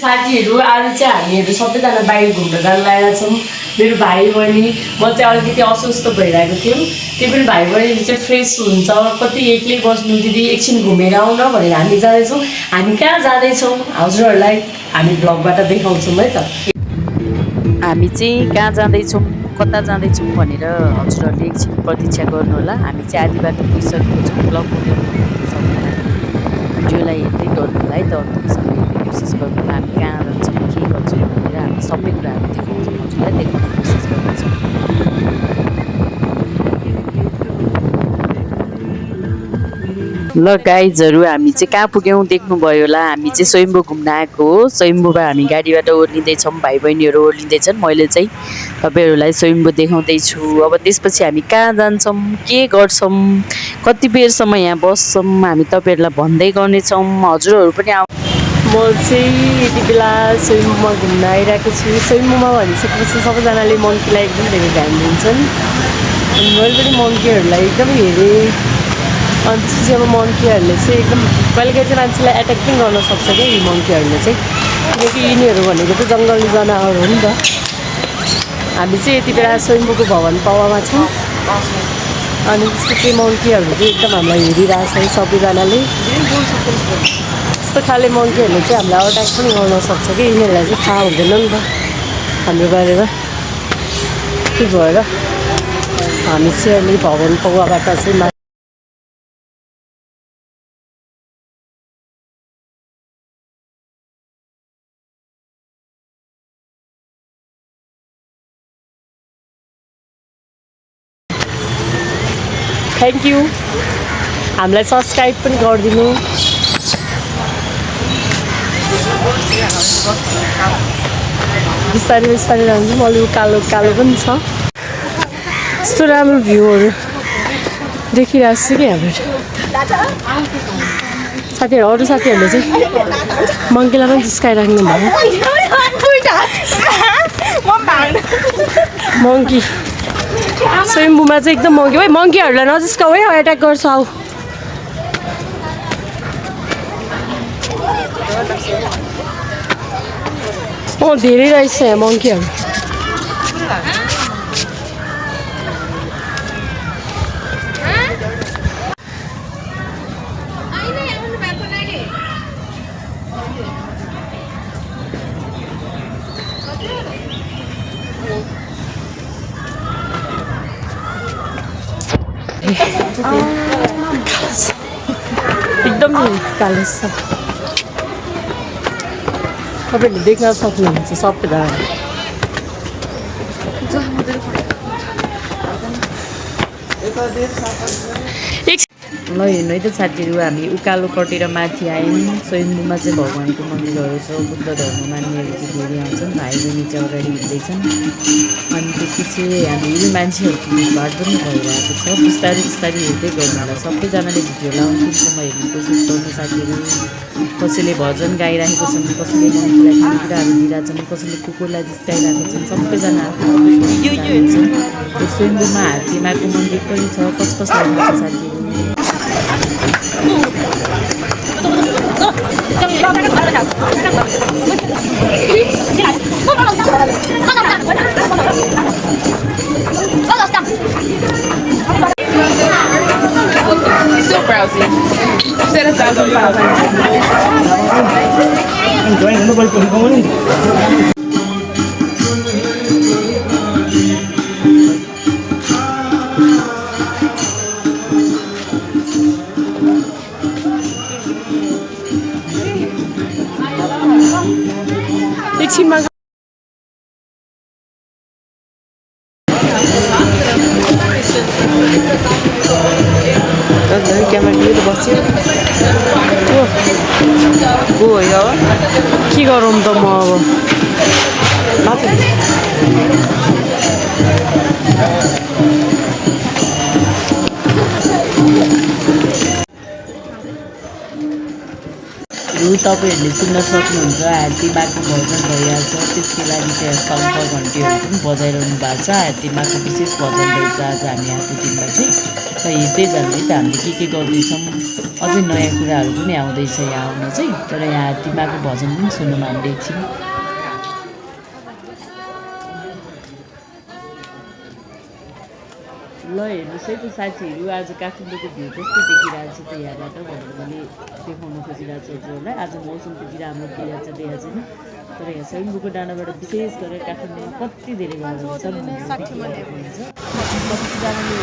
साथीहरू आज चाहिँ हामीहरू सबैजना बाहिर घुम्न जान लागेका छौँ। मेरो भाइ बहिनी म चाहिँ अलिकति अस्वस्थ भइरहेको थियौँ। त्यो पनि भाइ बहिनी चाहिँ फ्रेस हुन्छ, कति एक्लै बस्नु दिदी एकछिन घुमेर आउन भनेर हामी जाँदैछौँ। हामी कहाँ जाँदैछौँ हजुरहरूलाई हामी ब्लगबाट देखाउँछौँ है त। हामी चाहिँ कहाँ जाँदैछौँ कता जाँदैछौँ भनेर हजुरहरूले एकछिन प्रतीक्षा गर्नु होला। हामी चाहिँ आधी बाटो पुगिसकेको छौँ। ब्लग बनाउनु सबैजना भिडियोलाई हेर्दै गर्नु होला है त, अन्तिमसम्म हेर्ने कोसिस गर्नु होला। हामी कहाँ जान्छौँ के गर्छौँ भनेर हामी सबै कुराहरू देखाउँछौँ, हजुरलाई देखाउने कोसिस गर्नेछौँ। ल गाइजहरू हामी चाहिँ कहाँ पुग्यौँ देख्नुभयो होला। हामी चाहिँ स्वयम्भू घुम्न आएको हो। स्वयम्भूमा हामी गाडीबाट ओर्लिँदैछौँ, भाइ बहिनीहरू ओर्लिँदैछन्। मैले चाहिँ तपाईँहरूलाई स्वयम्भू देखाउँदैछु। अब त्यसपछि हामी कहाँ जान्छौँ के गर्छौँ कति बेरसम्म यहाँ बस्छौँ हामी तपाईँहरूलाई भन्दै गर्नेछौँ। हजुरहरू पनि म चाहिँ यति बेला स्वयम्भूमा घुम्न आइरहेको छु। स्वयम्भूमा भनिसकेपछि सबैजनाले मङ्कीलाई एकदम धेरै ध्यान दिन्छन्। अनि मैले पनि मङ्कीहरूलाई एकदमै हेरेँ। अनि त्यसपछि अब मङ्कीहरूले चाहिँ एकदम कहिलेकाहीँ चाहिँ मान्छेलाई एट्याक पनि गर्न सक्छ क्या यी मङ्कीहरूले चाहिँ, किनकि यिनीहरू भनेको त जङ्गली जनावर हो नि त। हामी चाहिँ यति बेला स्वयम्भूको भवन पावामा छौँ। अनि त्यसपछि मङ्कीहरू चाहिँ एकदम हामीलाई हेरिरहेछ है सबैजनाले। यस्तो खाले मङ्कीहरूले चाहिँ हामीलाई अट्याक पनि गर्न सक्छ कि, यिनीहरूलाई चाहिँ थाहा हुँदैन नि त हाम्रो बारेमा। त्यही भएर हामी चाहिँ अहिले भवन पावाबाट चाहिँ थ्याङ्क यू। हामीलाई सब्सक्राइब पनि गरिदिनु। बिस्तारै बिस्तारै जान्छौँ। अलि कालो कालो पनि छ। यस्तो राम्रो भ्यूहरू देखिरहेको छु कि यहाँबाट। साथीहरू अरू साथीहरूले चाहिँ मङ्कीलाई पनि जिस्काइराख्नु भयो। मङ्की स्वयम्भूमा चाहिँ एकदम मङ्की है। मङ्कीहरूलाई नजिस्काऊ है, एट्याक गर्छ। आऊ धेरै रहेछ यहाँ मङ्कीहरू। एकदम कालो छ। तपाईँहरूले देख्न सक्नुहुन्छ सबैजना। ल हेर्नु है त साथीहरू, हामी उकालो कटेर माथि आयौँ। स्वयम्भूमा चाहिँ भगवान्को मन्दिरहरू छ। बुद्ध धर्म मान्नेहरू चाहिँ धेरै आउँछन्। भाइ बहिनी चाहिँ अगाडि हिँड्दैछन्। अनि त्यसपछि हामी मान्छेहरूको भिडभाड पनि भइरहेको छ। बिस्तारै बिस्तारै हेर्दै गर्नु होला सबैजनाले। भिडियोलाई अन्तिमसम्म हेर्ने कोसिस गर्नु साथीहरू। कसैले भजन गाइरहेको छन्, कसैले मन्दिरलाई खानेकुराहरू दिइरहेछन्, कसैले कुकुरलाई जिस्काइरहेको छन्। सबैजना स्वयम्भूमा हात्तीमाको मन्दिर पनि छ। कसलाई थाहा छ साथीहरू? Still browsing. Said 1,500. एकछिनमा क्यामेरा बस्यो के गरौँ त म अब तपाईँहरूले सुन्न सक्नुहुन्छ हात्तीमाको भजन भइहाल्छ त्यसको लागि चाहिँ शङ्ख घन्टीहरू पनि बजाइरहनु भएको छ हात्तीमाको विशेष भजन रहेछ आज हामी आएको दिनमा चाहिँ र हिँड्दै जाँदै त हामीले के गर्दैछौँ अझै नयाँ कुराहरू पनि आउँदैछ यहाँ आउन चाहिँ तर यहाँ हात्तीमाको भजन पनि सुनौँ हामीले एकछिन ल हेर्नुहोस् है त साथीहरू आज काठमाडौँको भ्यू कस्तो देखिरहेको छ त यहाँबाट भनेर मैले देखाउन खोजिरहेको छु हजुरहरूलाई आज मौसम त्यति राम्रो देखिरहेको छैन तर यहाँ स्वयम्भूको डाँडाबाट विशेष गरेर काठमाडौँमा कति धेरै घरहरू छन् भनेर देखिरहेको हुन्छ कतिजनाले